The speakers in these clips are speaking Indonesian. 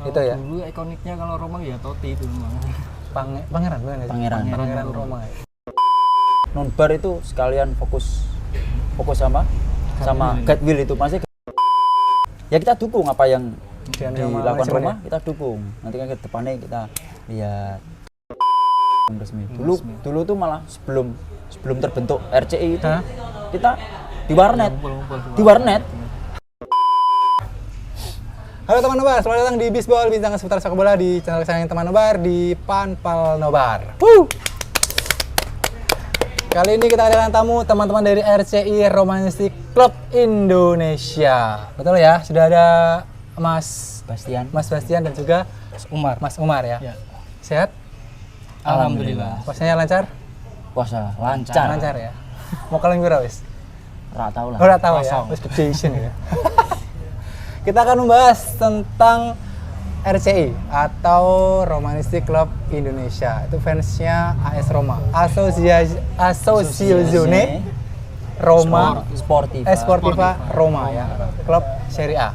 Itu ya. Dulu ikoniknya kalau Roma ya Totti itu memang. Pangeran bukan ya? Pangeran Roma. Nonbar itu sekalian fokus sama God Will itu masih ya kita dukung apa yang dilakukan Roma, kita dukung. Nanti kan ke depannya kita lihat resmi. Dulu tuh malah sebelum terbentuk RCI itu kita di warnet. Halo teman Nobar, selamat datang di Bisbol, bincang seputar sepak bola di channel kesayangan teman Nobar di Panpal Nobar. Kali ini kita kedatangan tamu teman-teman dari RCI Romanistik Club Indonesia. Betul ya, sudah ada Mas Bastian dan juga Mas Umar ya. Sehat? Alhamdulillah. Puasanya lancar? Puasa lancar ya. Mau kalian kira wis? Ora tau lah. Ora tau ya. Wis gede ya. Kita akan membahas tentang RCI atau Romanistik Club Indonesia. Itu fansnya AS Roma, Associazione Roma Sportiva Roma ya, klub Serie A.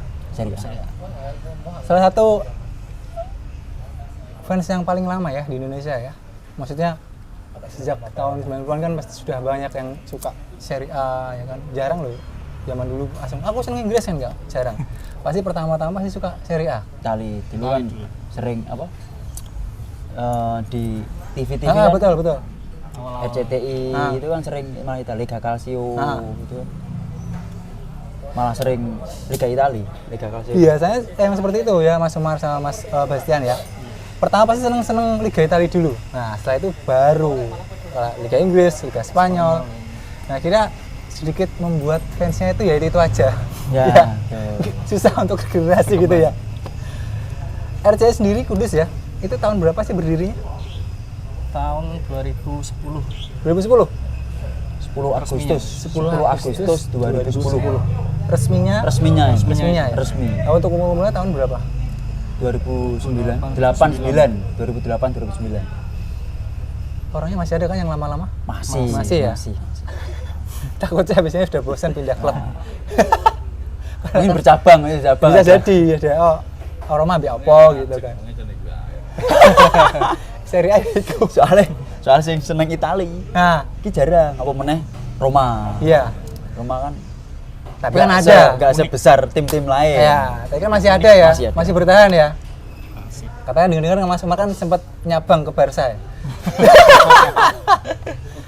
Salah satu fans yang paling lama ya di Indonesia ya. Maksudnya sejak tahun 90-an kan pasti sudah banyak yang suka Serie A ya kan. Jarang loh zaman dulu aku seneng Inggris kan enggak, jarang. Pasti pertama-tama pasti suka Serie A. Itali dulu kan sering apa? Di TV kan? Betul. RCTI itu kan sering malah Italia, Liga Calcio gitu. Malah sering Liga Calcio. Biasanya yang seperti itu ya Mas Umar sama Mas Bastian ya. Pertama pasti seneng Liga Italia dulu. Nah, setelah itu baru Liga Inggris, Liga Spanyol. Nah, kira sedikit membuat fansnya itu ya itu aja. Ya. Susah untuk regenerasi gitu ya. RCI sendiri Kudus ya. Itu tahun berapa sih berdirinya? Tahun 2010. 2010? 10 Agustus 2010. Resminya ya. Resmi. Untuk umumnya tahun berapa? 2009. Orangnya masih ada kan yang lama-lama? Masih ya. Takutnya habisnya sudah bosan pindah klub. Ini bercabang. Bisa jadi ya. Roma ambil apa gitu kan. Serie A itu. Soal sing seneng Itali. Nah, iki jarang apa meneh Roma. Iya. Roma kan tapi kan ada enggak sebesar tim-tim lain. Iya, tapi kan masih ada ya. Masih bertahan ya. Katanya dengar-dengar Mas Umar kan sempat nyabang ke Barca ya.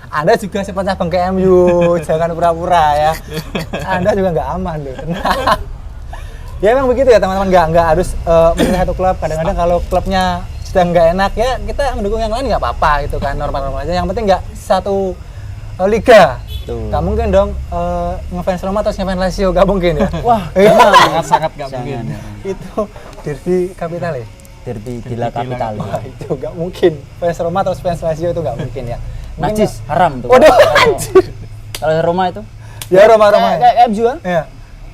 Anda juga sempat cabang ke MU, jangan pura-pura ya. Anda juga nggak aman loh. Ya memang begitu ya teman-teman, nggak harus memilih satu klub. Kadang-kadang kalau klubnya sedang nggak enak ya kita mendukung yang lain nggak apa-apa gitu kan, normal-normal aja. Yang penting nggak satu liga. Nggak mungkin dong ngefans Roma terus ngefans Lazio, nggak mungkin ya. Wah, sangat nggak mungkin. Itu derby Capitale. Derby Della Capitale. Wah, itu nggak mungkin. Fans Roma terus fans Lazio itu nggak mungkin ya. Najis, haram tuh. Waduh, anjir. Kalau Roma itu? Ya Roma. Kayak MU kan? Iya.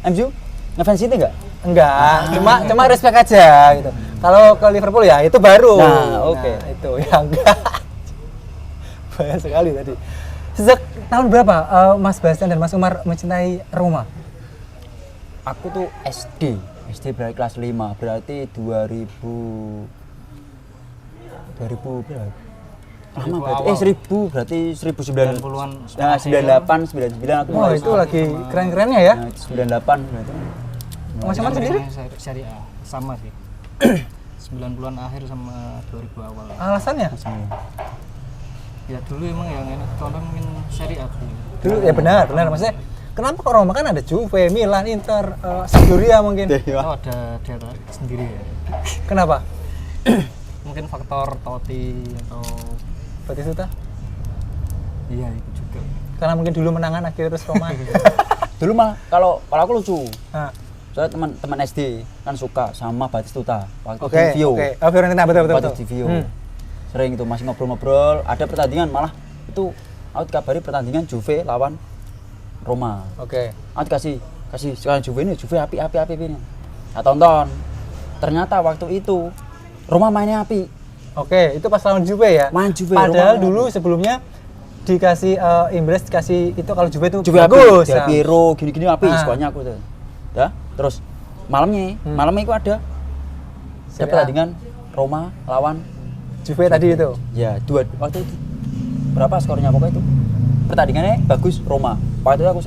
MU ngefans City enggak? Enggak, cuma respect aja gitu. Kalau ke Liverpool ya itu baru. Nah, oke. Nah, itu ya enggak. Banyak sekali tadi. Sejak tahun berapa Mas Bastian dan Mas Umar mencintai Roma? Aku tuh SD berarti kelas 5, berarti 2000 berapa? Lama berarti 1000 berarti 1990-an. Nah, 98 99 aku. Oh, itu lagi keren-kerennya ya. Nah, 98 berarti. Mas Umar sendiri? Serie A sama sih. 90-an akhir sama 2000 awal. Alasannya? Ya dulu emang yang enak tontonin Serie A dulu ya benar maksudnya kenapa kok Roma kan ada Juve, Milan, Inter, Sampdoria mungkin. Oh ada daerah sendiri ya. Kenapa? Mungkin faktor Totti atau Batistuta? Iya itu juga. Karena mungkin dulu menangan akhirnya terus Roma. Dulu mah kalau aku lucu. Nah. Soalnya teman SD kan suka sama Batistuta waktu di Vio. Oke. Oh, Fiorentina betul. Di Vio. Sering itu masih ngobrol-ngobrol, ada pertandingan malah itu aku dikabari pertandingan Juve lawan Roma. Oke. Aku kasih sekarang Juve api ini. Nah, tonton. Ternyata waktu itu Roma mainnya api. Oke, itu pas lawan Juve ya. Main Juve. Padahal Roma dulu sebelumnya dikasih Imbres dikasih itu kalau Juve itu bagus. Del Piero gini-gini api semuanya aku tuh. Ya, terus malamnya itu ada Ada Serie A. pertandingan Roma lawan Juve tadi itu. ya dua waktu itu berapa skornya pokoknya itu pertandingannya bagus Roma. Waktu itu aku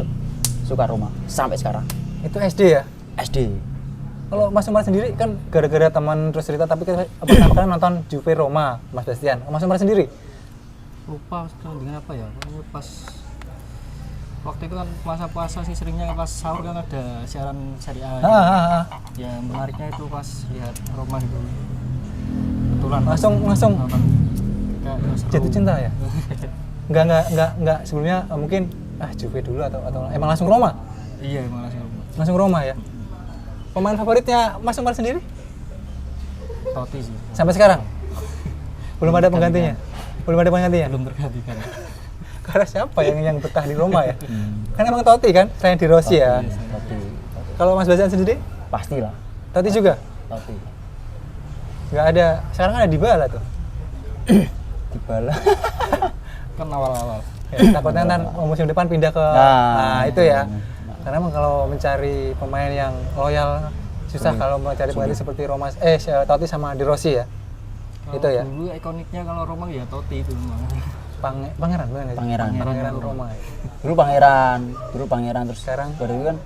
suka Roma sampai sekarang. Itu SD ya. SD. Kalau Mas Umar sendiri kan gara-gara teman terus cerita, tapi pertama kali nonton Juve Roma, Mas Bastian. Mas Umar sendiri? Lupa pertandingan apa ya, pokoknya pas waktu itu kan masa puasa sih, seringnya pas sahur kan ada siaran Serie A gitu. Ya menariknya itu pas lihat Roma itu kebetulan Langsung nonton. Kayak seru. jatuh cinta ya? Enggak sebelumnya mungkin Juve dulu atau emang langsung Roma? Iya, emang langsung Roma. Langsung Roma ya. Pemain favoritnya Mas Umar sendiri? Totti sih. Sampai sekarang? Belum ada penggantinya? Belum ada penggantinya? Belum tergantikan. Karena siapa yang betah di Roma ya? Kan emang Totti kan, selain di Rossi ya. Totti. Kalau Mas Bastian sendiri? Pastilah. Totti juga? Totti. Nggak ada, sekarang ada Dybala tuh. Dybala. Kan awal-awal. Ya, takutnya ntar musim depan pindah ke itu ya. Karena emang kalau mencari pemain yang loyal susah kalau mencari pemain seperti Totti sama De Rossi ya. Kalau Itu ya. dulu ikoniknya kalau Roma ya Totti itu memang. Pangeran benar nggak sih? Pangeran. Roma. Ya. Dulu pangeran terus Sekarang? baru itu kan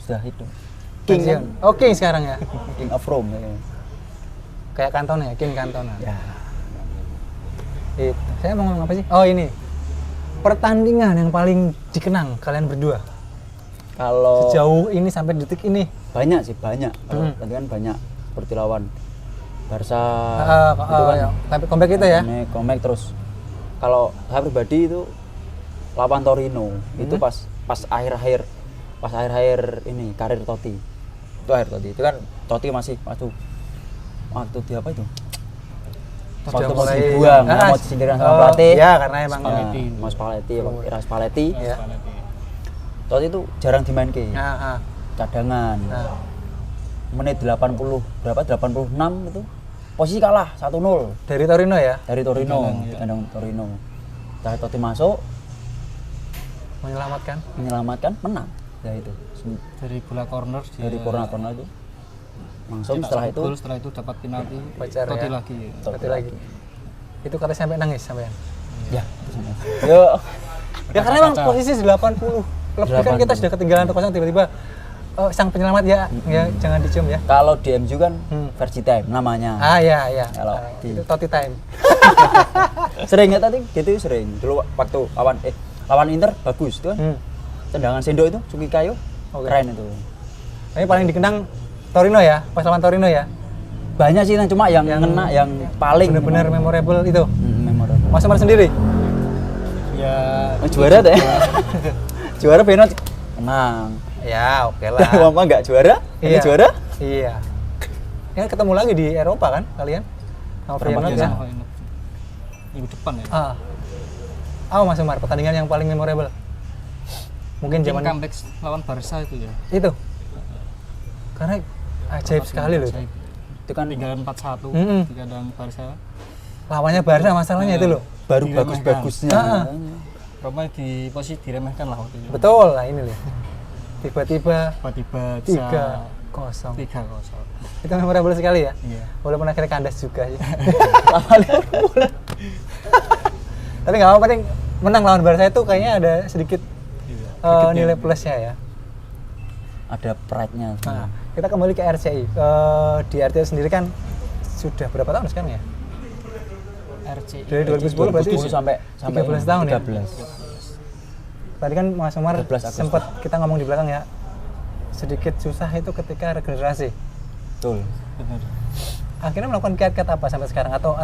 sudah itu. King kan? Oh, King sekarang ya. King of Rome ya. Kayak Cantona ya, King Cantona. Ya. Itu. Saya mau ngomong apa sih? Oh, ini. Pertandingan yang paling dikenang kalian berdua Kalau sejauh ini sampai detik ini. banyak sih banyak. Kalau pertandingan banyak seperti lawan Barca itu kan. Ya. Tapi comeback itu ya. Comeback terus. Kalau saya pribadi itu lawan Torino itu pas akhir-akhir ini karir Totti. Itu akhir Totti. Itu kan Totti masih waktu di apa itu? Waktu mau dibuang, mau disingkirkan sama pelatih. Ya, karena emang Mas Spalletti, era Spalletti. ya. Totti itu jarang dimainkan. Cadangan. Nah. Menit 80 berapa? 86 itu. Posisi kalah 1-0 Dari Torino ya, dari Torino, di kandang Torino. Setelah Totti masuk menyelamatkan menang. Ya itu. Dari bola corner Dari corner itu. Langsung setelah itu dapat penalti. Pacar Totti ya. lagi. Totti lagi. Itu kata sampai nangis sampean. Ya, itu sama. Yo, Ya karena emang posisi 80. Lebih kan kita sudah ketinggalan 1-0 tiba-tiba sang penyelamat ya jangan dicium ya. kalau di MU kan versi time namanya. Iya. Kalau Itu Totti time. Sering ya tadi gitu sering. Dulu waktu lawan Inter bagus itu kan. Tendangan sendok itu Suki Kayo. Keren itu. Ini paling dikenang Torino ya, pas lawan Torino ya. Banyak sih cuma yang ngena yang paling benar-benar memorable itu. memorable. Mas Umar sendiri? Ya Juara deh. Juara penalti menang. Ya, oke lah. Apa enggak juara? Ini Iya. juara? Iya. Ya ketemu lagi di Eropa kan kalian? Sama Feyenoord ya. Minggu depan ya. Mas Umar, pertandingan yang paling memorable. Mungkin zaman comeback lawan Barca itu ya. itu. Karena ajaib sekali loh. Ajaib. Itu kan Tinggalan 4-1 di kandang Barca. Lawannya Barca masalahnya itu loh. baru Diremehkan. bagus-bagusnya. Roma di posisi diremehkan lah waktu itu. Betul lah ini loh. Tiba-tiba Tiba-tiba bisa 3-0. 3-0. Itu memorable sekali ya. Iya. Walaupun akhirnya kandas juga sih. Lawan Liverpool. Tapi nggak apa-apa, penting menang lawan Barca itu kayaknya ada sedikit nilai plusnya ya. Ada pride-nya. Nah, kita kembali ke RCI. Di RCI sendiri kan sudah berapa tahun sekarang ya? RCI Dari 2010 berarti 2010 sampai 13 tahun ya? 13. Tadi kan Mas Umar 13 Agustus. sempat kita ngomong di belakang ya, sedikit susah itu ketika regenerasi. Betul. benar. Akhirnya melakukan kiat-kiat apa sampai sekarang atau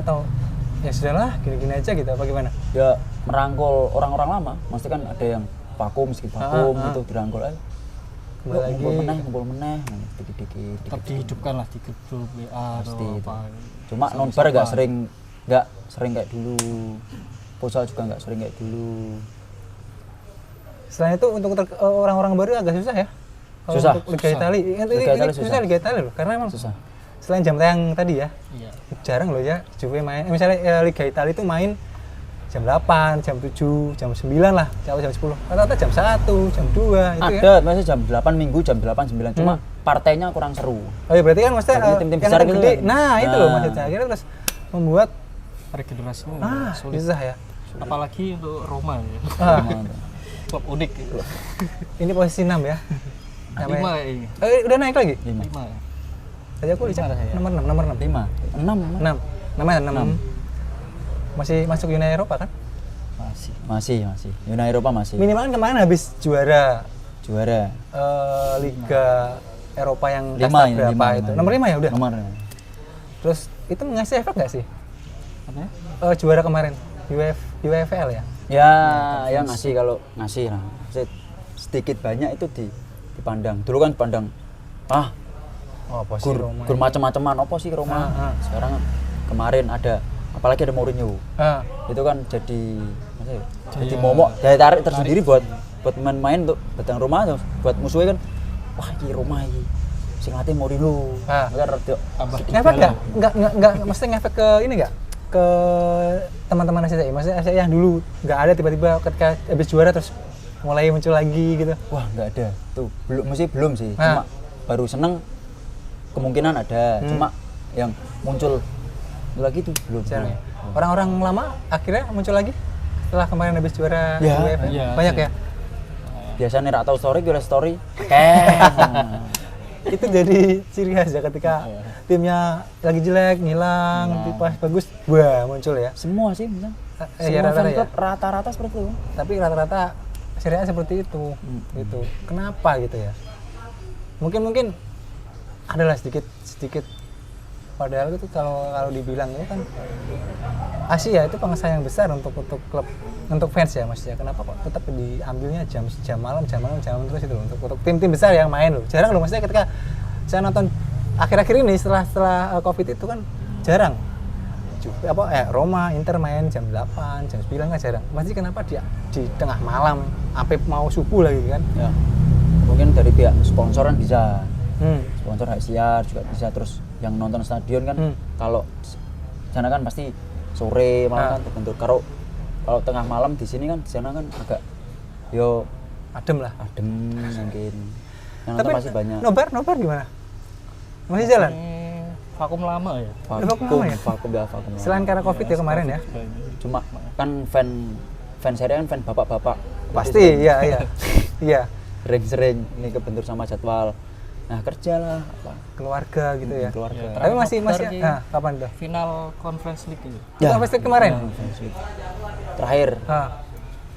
ya sudahlah gini-gini aja gitu apa gimana? Ya merangkul orang-orang lama. Maksudnya kan ada yang vakum, sedikit vakum gitu dirangkul aja. Kembali lagi. Ngumpul meneh, dikit-dikit. Tetap dihidupkan lah di grup WA Pasti atau itu. apa. Cuma nonbar nggak sering kayak dulu. Futsal juga nggak sering kayak dulu. Selain itu untuk orang-orang baru agak susah ya? Kalau Susah. Untuk Liga Italia. Liga Italia susah. Liga Italia loh, karena emang Susah. selain jam tayang tadi ya, Iya. jarang loh ya Juve main. Misalnya Liga Italia itu main jam 8, jam 7, jam 9 lah, atau jam 10. Rata-rata jam 1, jam 2 itu Ada, maksudnya jam 8 Minggu, jam 8, 9. Cuma partainya kurang seru. Oh iya berarti kan maksudnya Jadi tim-tim yang besar gitu gede. kan. Nah, itu loh Nah. maksudnya. Akhirnya terus membuat regenerasinya sulit. susah ya. Apalagi untuk Roma ya. Ah, Klub unik gitu. ini posisi 6 ya. 5 ini. Udah naik lagi? 5. 5 ya. Tadi aku dicek Lima lah ya. nomor 6, nomor 6. 5. 6. 6. Namanya 6. Masih masuk Uni Eropa kan? Masih. Uni Eropa masih. Minimal kan kemarin habis juara Juara. Liga Eropa yang 5 kasta ini, berapa 5, itu? Nomor 5 ya udah. Nomor. Terus itu ngasih efek nggak sih? Apanya? Juara kemarin UEFL ya? Ya ngasih kalau ngasih lah. Sedikit banyak itu dipandang. Dulu kan dipandang Oh, posisi Roma. gur macam-macaman apa sih Roma. Sekarang kemarin ada apalagi ada Mourinho. Itu kan jadi momok daya tarik tersendiri buat pemain-pemain untuk datang Roma tuh. Buat musuhnya kan wah ini Roma ini sing latih Mourinho. Kan rada Ngefek nggak mesti ngefek ke ini nggak? Ke teman-teman SCI, maksudnya SCI yang dulu nggak ada tiba-tiba ketika habis juara terus mulai muncul lagi gitu. wah nggak ada tuh belum sih cuma baru seneng kemungkinan ada cuma yang muncul lagi tuh belum. Jarang ya? Orang-orang lama akhirnya muncul lagi setelah kemarin habis juara Ya, UEFA. iya, Banyak sih. ya? Biasanya rak tahu story gue story Itu jadi ciri khas ya ketika timnya lagi jelek, ngilang, pas bagus, wah muncul ya. semua sih misal. Ya, Semua rata-rata fan ya. club rata-rata seperti itu. Tapi rata-rata Serie A seperti itu, gitu. Kenapa gitu ya? Mungkin adalah sedikit. Padahal itu kalau dibilang itu kan Asia itu pengesahan yang besar untuk klub, untuk fans ya maksudnya. Kenapa kok tetap diambilnya jam malam terus itu loh, untuk tim-tim besar yang main loh. Jarang loh maksudnya ketika saya nonton akhir-akhir ini setelah Covid itu kan jarang. Roma, Inter main jam 8, jam 9 kan jarang. Masih kenapa dia di tengah malam, sampai mau subuh lagi kan? Ya. Mungkin dari pihak sponsor kan bisa. Sponsor Haksiar juga bisa, terus yang nonton stadion kan kalau sana kan pasti sore malam kan terbentur. Kalau tengah malam di sini kan di sana kan agak Adem lah. adem mungkin. Yang Tapi nonton masih banyak. nobar gimana? Masih jalan? Vakum lama ya. vakum lama ya? Vakum. Selain karena Covid ya kemarin ya? Cuma kan fan Serie A kan fan bapak-bapak. Pasti, iya. Iya. Sering-sering ini kebentur sama jadwal. Nah, kerja lah apa. Keluarga gitu ya. Keluarga. Ya, Tapi masih Terakhir kapan tuh? Final Conference League itu. Itu Conference League kemarin? Terakhir.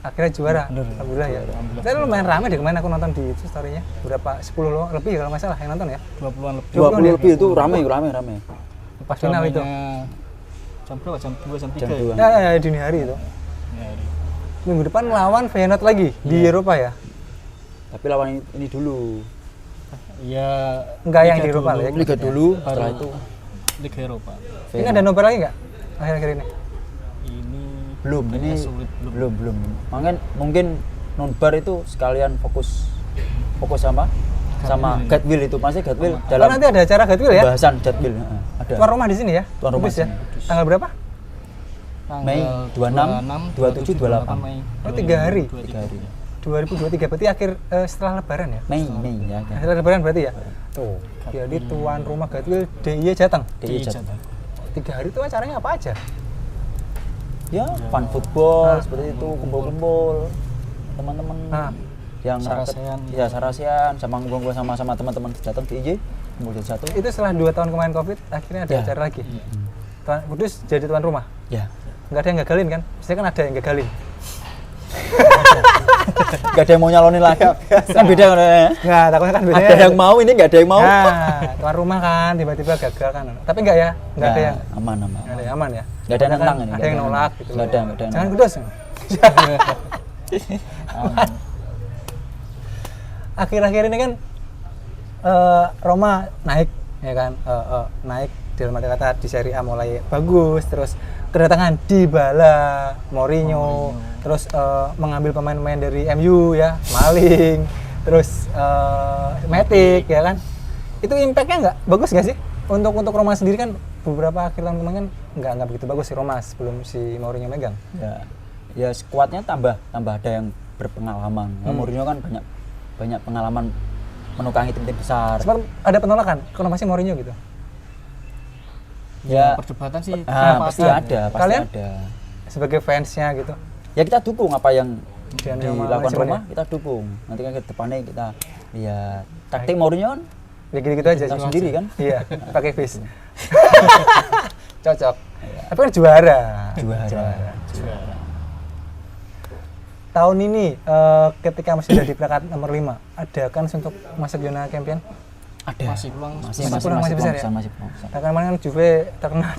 Akhirnya juara. Alhamdulillah ya. Tapi lumayan rame deh kemarin aku nonton di story-nya. Berapa 10 loh lebih kalau nggak salah yang nonton ya. 20-an lebih. 20 lebih itu rame. Pas final itu. Jam berapa? Jam 2, jam 3 Jam ya? 2. Ya, dini hari itu. Ya, Minggu depan lawan Feyenoord lagi di Eropa ya. Tapi lawan ini dulu. ya Enggak yang di Eropa lah ya. Liga dulu, baru setelah itu Liga Eropa. Ini ada nobar lagi nggak akhir-akhir ini? Ini belum. Ini sulit, belum. Makanya mungkin nonbar itu sekalian fokus sama Gatwil itu. Masih Gatwil dalam nanti ada acara Gatwil ya? pembahasan Gatwil. Ada. Tuan rumah di sini ya? Tuan rumah Kudus ya? sini. Tanggal berapa? Mei 26, 27, 28. Mei. Oh, 3 hari. 3 hari. 2023 berarti akhir setelah lebaran ya? Mei ya. Setelah lebaran berarti ya? Tuh. Jadi tuan rumah Gatwil DIY Jateng. DIY Jateng. 3 hari itu acaranya apa aja? Ya, fun football seperti itu, kumpul-kumpul teman-teman yang Sarasean. Ya, Sarasean sama ngumpul sama teman-teman Jateng DIY kumpul jadi satu. Itu setelah 2 tahun kemarin Covid akhirnya ada Ya. acara lagi. Tuan Kudus jadi tuan rumah. Ya. Nggak ada yang gagalin kan? Biasanya kan ada yang gagalin. Gak ada yang mau nyalonin lagi. Kan beda kan ya. Nggak, takutnya kan biasanya Ada yang mau, ini gak ada yang mau. Nah, tuan rumah kan tiba-tiba gagal kan. Tapi enggak ya? Enggak ada yang aman. nggak ada yang aman ya? Gak ada yang nentang ini. Ada yang nolak gitu. Gak ada yang Jangan nolak. Kudus. Akhir-akhir ini kan Roma naik ya kan, naik dalam arti kata di Serie A mulai bagus, terus kedatangan Dybala, Mourinho, terus mengambil pemain-pemain dari MU ya, Smalling, terus Matic ya kan. Itu impact-nya nggak bagus nggak sih? Untuk Roma sendiri kan beberapa akhir tahun kemarin kan nggak begitu bagus sih Roma sebelum si Mourinho megang. Ya. ya skuadnya tambah ada yang berpengalaman. Mourinho kan banyak pengalaman menukangi tim-tim besar. Sempat ada penolakan kalau masih Mourinho gitu. Ya perdebatan sih pasti ada, pasti Kalian? ada. Sebagai fansnya gitu. Ya kita dukung apa yang Dan yang dilakukan manajemen Roma, kita dukung. Nanti kan ke depannya kita lihat taktik Mourinho kan Ya gitu-gitu aja tahu sih. sendiri kan. Iya, pakai fish. Cocok. Tapi kan juara. Juara. Tahun ini ketika masih ada di peringkat nomor 5, ada kan untuk masuk zona champion? Ada. Masih peluang Masih besar ya? Masih besar. Nah, kemarin kan Juve terkena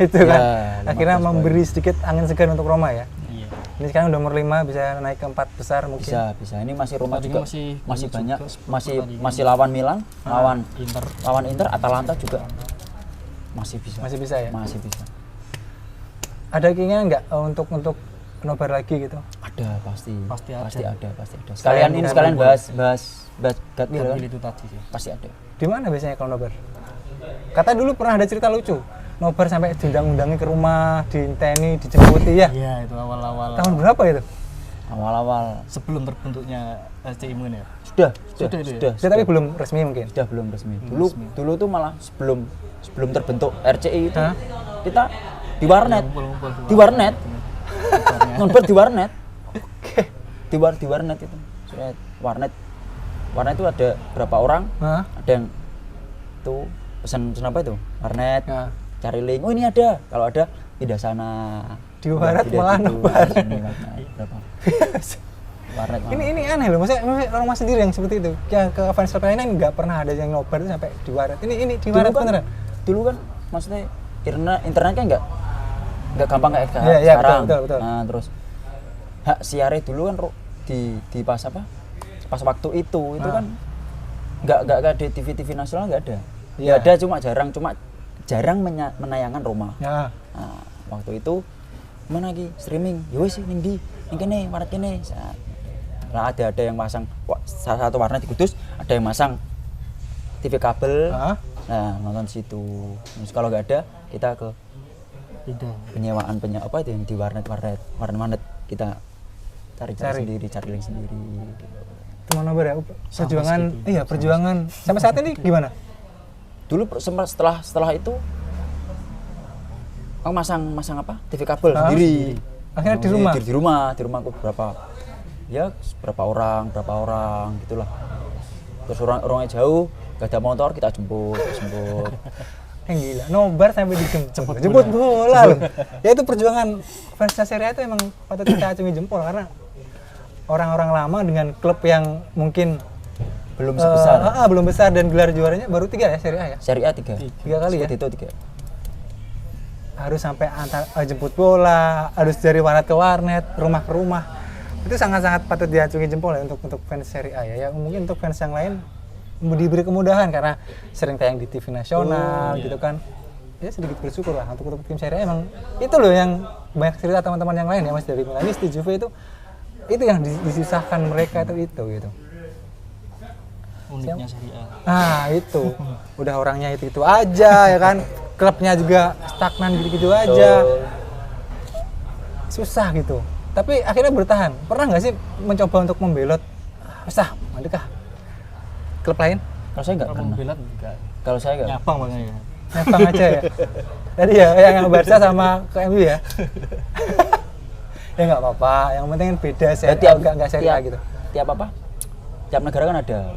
itu kan. Akhirnya memberi sedikit angin segar untuk Roma ya. Iya. Ini sekarang udah nomor 5 bisa naik ke 4 besar mungkin. Bisa. Ini masih Roma Tadinya juga masih banyak, juga, masih lawan Milan, lawan Inter. Atalanta juga masih bisa. Masih bisa ya? Masih bisa. Ada keinginan nggak untuk nobar lagi gitu? Ada pasti ada. Sekalian bahas Gatwil kan? Itu tadi sih. Pasti ada. Di mana biasanya kalau nobar? Kata dulu pernah ada cerita lucu. Nobar sampai diundang-undangi ke rumah, diinteni, dijemputi ya. Iya, itu awal-awal. Tahun berapa itu? Awal-awal Sebelum terbentuknya SCI mungkin ya. sudah Itu ya? Sudah, tapi belum resmi mungkin. sudah belum resmi. Dulu tuh malah sebelum terbentuk RCI itu Hah? kita di warnet. Ngumpul-ngumpul Di warnet. Nonton di warnet. Oke. Di warnet itu. Sudah warnet itu ada berapa orang? Hah? Ada yang tuh pesan apa itu? Warnet. Nah, Cari link. Oh ini ada. Kalau ada pindah sana. Di warnet Pindah malah situ, nobar. sini, berapa? Warnet. ini aneh loh, maksudnya Roma sendiri yang seperti itu. Ya ke fans klub lainnya nggak pernah ada yang nobar itu sampai di warnet. Ini di warnet beneran. Dulu kan maksudnya internet kan nggak gampang kayak Iya, sekarang. betul. Nah, terus hak siare dulu kan di pas apa? Pas waktu itu kan nggak ada di TV nasional nggak ada. Ya ada cuma jarang menayangkan Roma. Ya. Nah, waktu itu mana lagi streaming, ya wis ning ndi? Ning kene, warnet kene. Nah, ada yang pasang salah satu warnet di Kudus, ada yang masang TV kabel. Hah? Nah, nonton situ. Terus kalau nggak ada, kita ke penyewaan apa itu yang di warnet kita cari link sendiri. Teman nobar ya. Perjuangan sampai saat ini gimana? Dulu setelah itu aku masang apa? TV kabel sendiri. Akhirnya di rumah. Di rumah aku berapa orang gitulah. Terus orangnya jauh, gak ada motor, kita jemput. Gila, nobar sampai jemput bola loh. Ya itu perjuangan fans Serie A itu emang patut kita acungi jempol karena orang-orang lama dengan klub yang mungkin belum sebesar. Belum besar dan gelar juaranya baru 3 ya Serie A ya. Serie A 3 kali ya. Itu 3. Harus sampai jemput bola, harus dari warnet ke warnet, rumah ke rumah. Itu sangat-sangat patut diacungi jempol ya untuk fans Serie A ya. Mungkin untuk fans yang lain diberi kemudahan karena sering tayang di TV nasional gitu kan. Ya sedikit bersyukur lah untuk tim Serie A. Emang itu loh yang banyak cerita teman-teman yang lain ya Mas dari Milanis di Juve itu yang disisahkan mereka itu gitu. Uniknya Serie A. Nah itu udah orangnya itu aja ya kan, klubnya juga stagnan gitu aja, susah gitu. Tapi akhirnya bertahan. Pernah nggak sih mencoba untuk membelot? Mandekah klub lain? Kalau saya nggak pernah. Membelot enggak. Kalau saya nggak. Nyapang makanya. Nyapang aja ya. Tadi ya yang Barca sama ke MU ya. Ya nggak apa-apa. Yang penting beda sih. Nggak Serie A gitu. Tiap negara kan ada.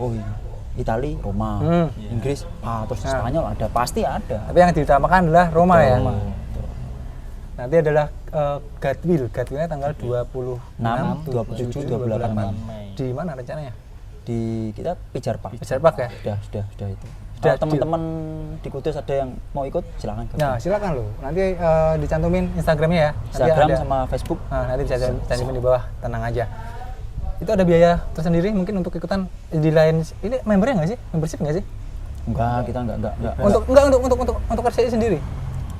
Itali, Roma, Inggris, terus Spanyol ada, pasti ada. Tapi yang diutamakan adalah Roma ya. Roma. Nanti adalah Gatwilnya tanggal 26, 27, 28 Mei. Di mana rencananya? Di kita Pijar Park ya? Sudah itu. Kalau teman-teman di Kudus ada yang mau ikut silakan. Nah, silakan loh. Nanti dicantumin Instagramnya ya. Instagram sama Facebook. Nah, nanti bisa cantumin di bawah, tenang aja. Itu ada biaya tersendiri mungkin untuk ikutan di lain ini membernya nggak sih? Membership nggak sih? Enggak, kita enggak. Untuk RCI sendiri.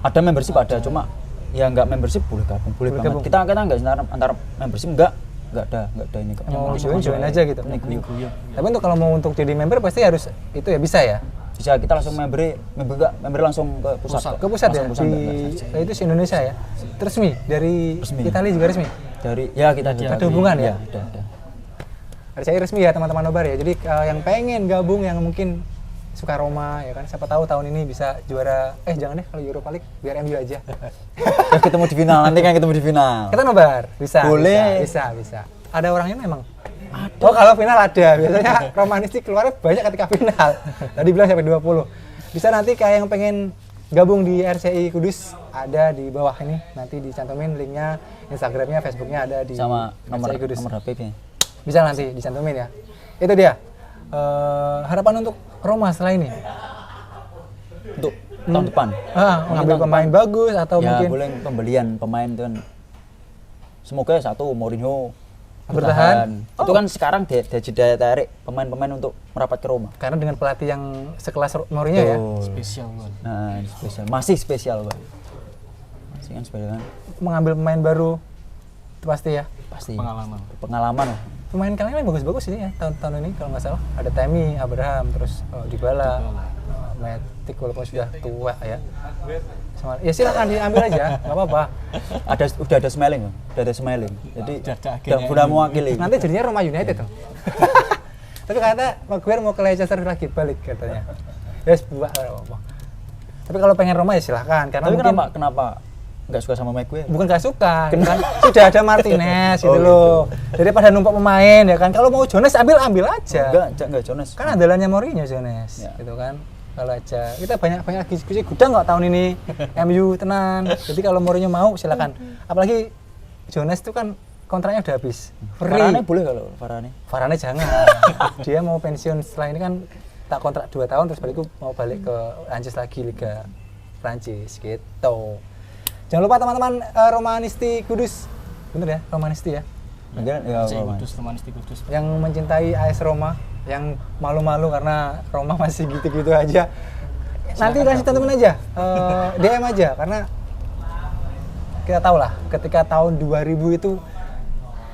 Ada membership ada, cuma ya enggak membership boleh gabung, boleh banget. Kita enggak antara membership enggak ada ini kok. Mau join aja gitu. Tapi untuk kalau mau untuk jadi member pasti harus itu ya bisa ya. Bisa kita langsung member langsung ke pusat. Ke pusat ya. Itu se Indonesia ya. Resmi dari Italia juga resmi. Dari ya kita Ada hubungan ya? Ada. RCI resmi ya teman-teman nobar ya. Jadi yang pengen gabung yang mungkin suka Roma ya kan, siapa tahu tahun ini bisa juara. Jangan deh kalau Europa League biar MU aja. Kan ketemu di final, nanti kan ketemu di final. Kita nobar, bisa. Boleh. Bisa. Ada orangnya memang. Oh kalau final ada, biasanya romanistik keluarnya banyak ketika final. Tadi bilang sampai 20. Bisa nanti kayak yang pengen gabung di RCI Kudus, ada di bawah ini, nanti dicantumin linknya, Instagramnya, Facebooknya ada di Sama nomor RCI Kudus. HP-nya. Bisa nanti dicantumin ya. Itu dia. Harapan untuk Roma setelah ini. Untuk tahun depan. Mengambil pemain bagus atau Ya mungkin boleh pembelian pemain itu kan. Semoga satu Mourinho bertahan. Itu kan sekarang daya tarik pemain-pemain untuk merapat ke Roma. karena dengan pelatih yang sekelas Mourinho ya. Spesial kan. Nah, spesial. Masih spesial, Bang. Masih kan spesial kan? Mengambil pemain baru itu pasti ya. Pasti. Pengalaman lah. Pemain kalian bagus-bagus ini ya tahun ini kalau nggak salah. Ada Tammy, Abraham, terus Dybala, Matic walaupun sudah tua ya. Ya silakan diambil aja, nggak apa-apa. Udah ada Smalling, Bang. Udah ada Smalling. Jadi udah mewakili. Nanti jadinya Roma United tuh. Tapi kata Maguire mau ke Leicester lagi balik katanya. Ya buat apa. Tapi kalau pengen Roma ya silakan karena Tapi mungkin kenapa nggak suka sama Maguire? bukan gak suka, kan sudah ada Martinez gitu loh. Daripada numpuk pemain ya kan. Kalau mau Jones ambil aja. Enggak Jones. Kan andalannya Mourinho Jones, Ya. gitu kan. Kalau aja kita banyak diskusi gudang nggak tahun ini MU tenan. Jadi kalau Mourinho mau silakan. Apalagi Jones itu kan kontraknya udah habis. Free. Varane boleh kalau Varane. Varane jangan. Dia mau pensiun setelah ini kan tak kontrak 2 tahun terus mau balik ke Prancis lagi Liga Prancis gitu. Jangan lupa teman-teman Romanisti Kudus. Bener ya, Romanisti ya. Romanisti Kudus. Yang mencintai AS Roma, yang malu-malu karena Roma masih gitu-gitu aja. Nanti kasih teman aja, DM aja karena kita tahu lah ketika tahun 2000 itu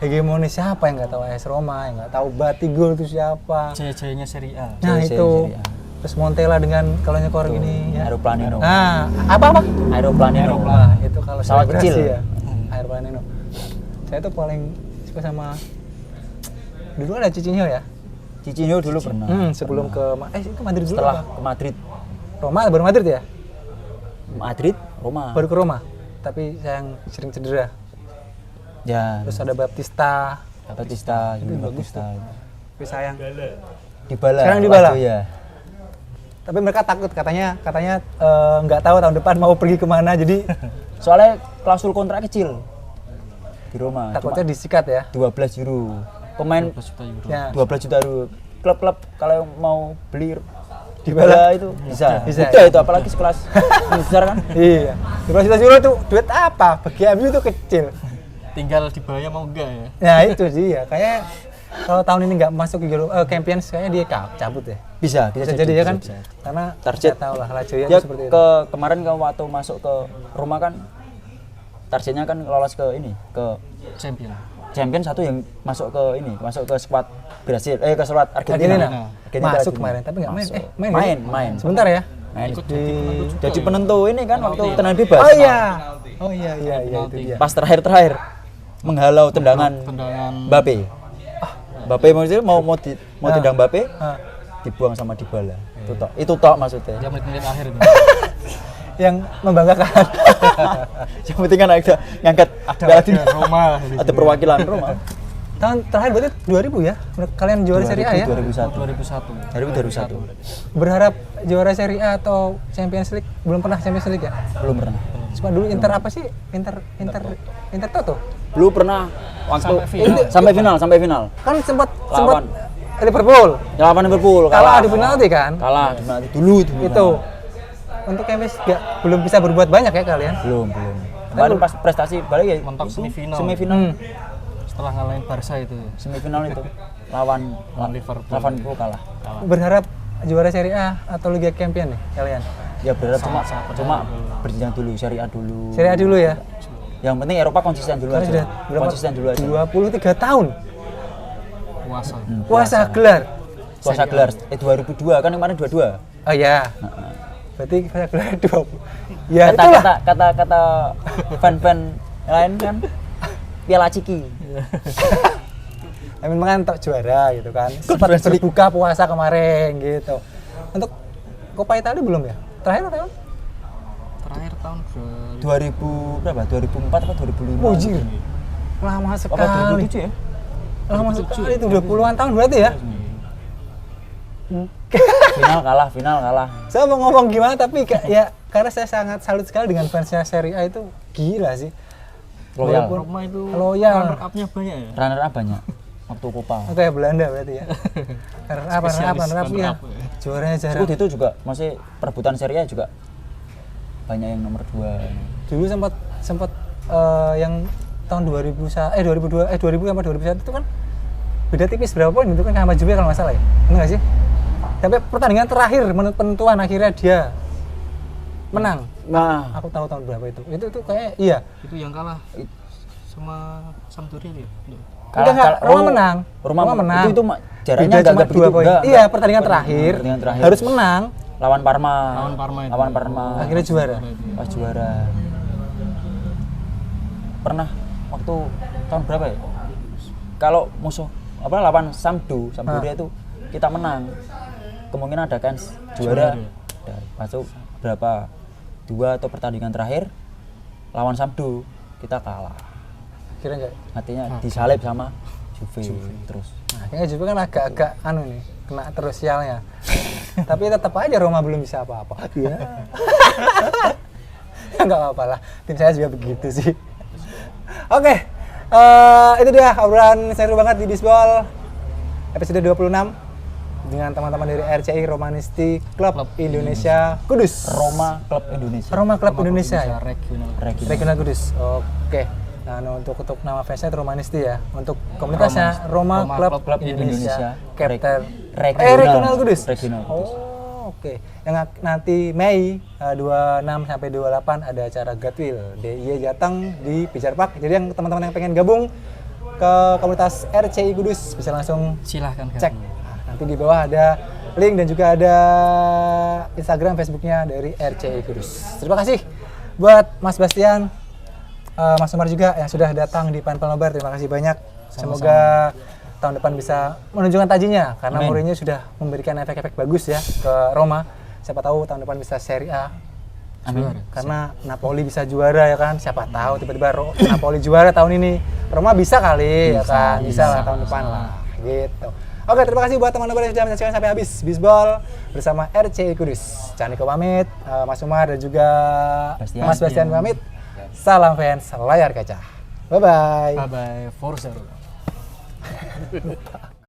hegemoni siapa yang nggak tahu AS Roma, yang nggak tahu Batigol itu siapa. Jaya-jayanya Serie A. Nah Jaya-jaya itu. Serie A. Terus Montella dengan kalau nyekor gini ya. Aeroplanino. Nah, apa? Aeroplanino. Nah, itu kalau Pesawat selebrasi kecil. ya. Aeroplanino. Saya tuh paling suka sama dulu ada Cicinho ya. Cicinho dulu pernah. Sebelum ke itu Madrid dulu Setelah apa? ke Madrid. Roma baru Madrid ya? Madrid, Roma. Baru ke Roma. Tapi sayang sering cedera. Ya. Terus ada Baptista. Batista, Itu juga bagus Batista. Tapi sayang. Dybala. Sekarang Dybala? Lazio, ya. Tapi mereka takut katanya nggak tahu tahun depan mau pergi kemana jadi Soalnya klausul kontrak kecil di Roma. takutnya disikat ya. 12 euro. Pemain 12 juta euro. Ya. 12 juta euro. Klub-klub kalau mau beli Dybala itu bisa. Bisa, Mudah ya? itu apalagi sekelas besar kan. Iya. 12 juta euro itu duit apa? Bagi MU itu kecil. Tinggal dibayar mau enggak ya? Nah itu dia. Kayak kalau tahun ini nggak masuk Champions kayaknya dia cabut ya. Bisa Jadi ya kan. bisa. Karena Target. saya tahu lah Lazio itu Dia seperti itu. kemarin waktu masuk ke Roma kan targetnya kan lolos ke ini, ke Champion. satu yang masuk ke squad Brasil, ke squad Argentina. Argentina. Masuk kemarin tapi nggak main. Masuk. Main. Sebentar ya. Main. Ikut Jadi penentu ini kan waktu tendangan bebas. Oh iya itu dia. Pas terakhir menghalau tendangan Mbappe. Mbappe mau tendang Mbappe, dibuang sama Dybala. Itu tok maksudnya. Dia menit-menit akhir itu. Yang membanggakan. Yang penting kan ada ngangkat Roma. ada perwakilan Roma. Tahun terakhir berarti 2000 ya? Kalian juara Serie A ya? 2001. Berharap juara Serie A atau Champions League? Belum pernah Champions League ya? Belum pernah. Cuma dulu Inter apa sih? Inter Toto. Dulu pernah waktu sampai final. Kan sempat Lawan. Liverpool. Lawan Liverpool Kalah di penalti kan? Kalah di penalti dulu. Itu. Untuk Champions belum bisa berbuat banyak ya kalian? Belum. Kemarin pas prestasi balik ya mentok semifinal. Setelah ngalahin Barca itu. Semifinal itu lawan Liverpool. Liverpool kalah. Berharap juara Serie A atau Liga Champions nih kalian? Ya berharap cuma berjenjang dulu, Serie A dulu. Serie A dulu ya. Yang penting Eropa konsisten dulu Karena aja. sudah berapa? Konsisten dulu aja. 23 tahun Puasa gelar. Puasa gelar 2002 kan kemarin 22. Oh iya. Berarti puasa gelar 20. Ya itulah. Kata fan-fan lain kan Piala Ciki. Amin mengantuk juara gitu kan. Sempat berbuka puasa kemarin gitu. Untuk Coppa Italia belum ya? Terakhir tahun? Terakhir tahun 2000 berapa? 2004 atau 2005? Mujir. Lama Apa sekali. 2007 ya? Lama sekali itu 20-an tahun berarti ya. Final kalah. Saya mau ngomong gimana tapi ya karena saya sangat salut sekali dengan fansnya Serie A itu gila sih. Loyal. Walaupun Roma itu loyal. runner up-nya banyak ya. Runner up banyak waktu Copa. Oke, Belanda berarti ya. runner up ya. Juaranya jarang. Itu juga masih perebutan Serie A juga banyak yang nomor 2. Dulu sempat yang tahun 2000 sampai 2001 itu kan beda tipis berapa poin itu kan sama Juve kalau nggak salah ya. Benar nggak sih? Tapi pertandingan terakhir menurut penentuan akhirnya dia menang. Nah, Aku tahu tahun berapa itu. Itu kayak iya. Itu yang kalah sama Sampdoria ya. Enggak, Roma menang. Roma menang. Itu jaraknya Beda enggak cuma begitu. 2 poin. Enggak. Iya, pertandingan terakhir harus menang. Lawan Parma. Lawan Parma. Akhirnya juara. Pas juara. Pernah waktu tahun berapa ya? Kalau musuh lawan Sampdoria itu kita menang. Kemungkinan ada kan juara. Masuk berapa? 2 atau pertandingan terakhir lawan Sampdo kita kalah. Kira enggak? Artinya disalib sama Juve. Terus. Nah, kayaknya Juve kan agak nih, kena terus sialnya. Tapi tetap aja Roma belum bisa apa-apa. Iya. Enggak apa-apa lah. Tim saya juga begitu sih. Oke. Itu dia obrolan seru banget di Bisbol episode 26 dengan teman-teman dari RCI Romanisti Club Indonesia Kudus. Roma Club Indonesia. Roma Club Indonesia ya? regional. Kudus. Oke. Nah, untuk Nama fansnya itu Romanisti ya. Untuk komunitasnya Roma Club Indonesia Captain Regional Kudus. Regional Kudus. Oh, oke. Yang nanti Mei 26 sampai 28 ada acara Gatwil DIY Jateng di Pijar Park. Jadi yang teman-teman yang pengen gabung ke komunitas RCI Kudus bisa langsung Silahkan cek. Nah, nanti di bawah ada link dan juga ada Instagram, Facebooknya dari RCI Kudus. Terima kasih buat Mas Bastian, Mas Umar juga yang sudah datang di Panpel Nobar. Terima kasih banyak. Semoga tahun depan bisa menunjukkan tajinya karena Mourinho sudah memberikan efek-efek bagus ya ke Roma. Siapa tahu tahun depan bisa Serie A. Amin. Karena Napoli bisa juara ya kan. Siapa tahu tiba-tiba Napoli juara tahun ini. Roma bisa kali ya kan. Bisa lah tahun depan lah. Gitu. Oke, terima kasih buat teman-teman yang sudah menyaksikan sampai habis Bisbol bersama RCI Kudus. Caniko pamit, Mas Umar dan juga Mas Bastian pamit. Salam fans layar kaca. Bye bye. Bye bye. Forza Roma.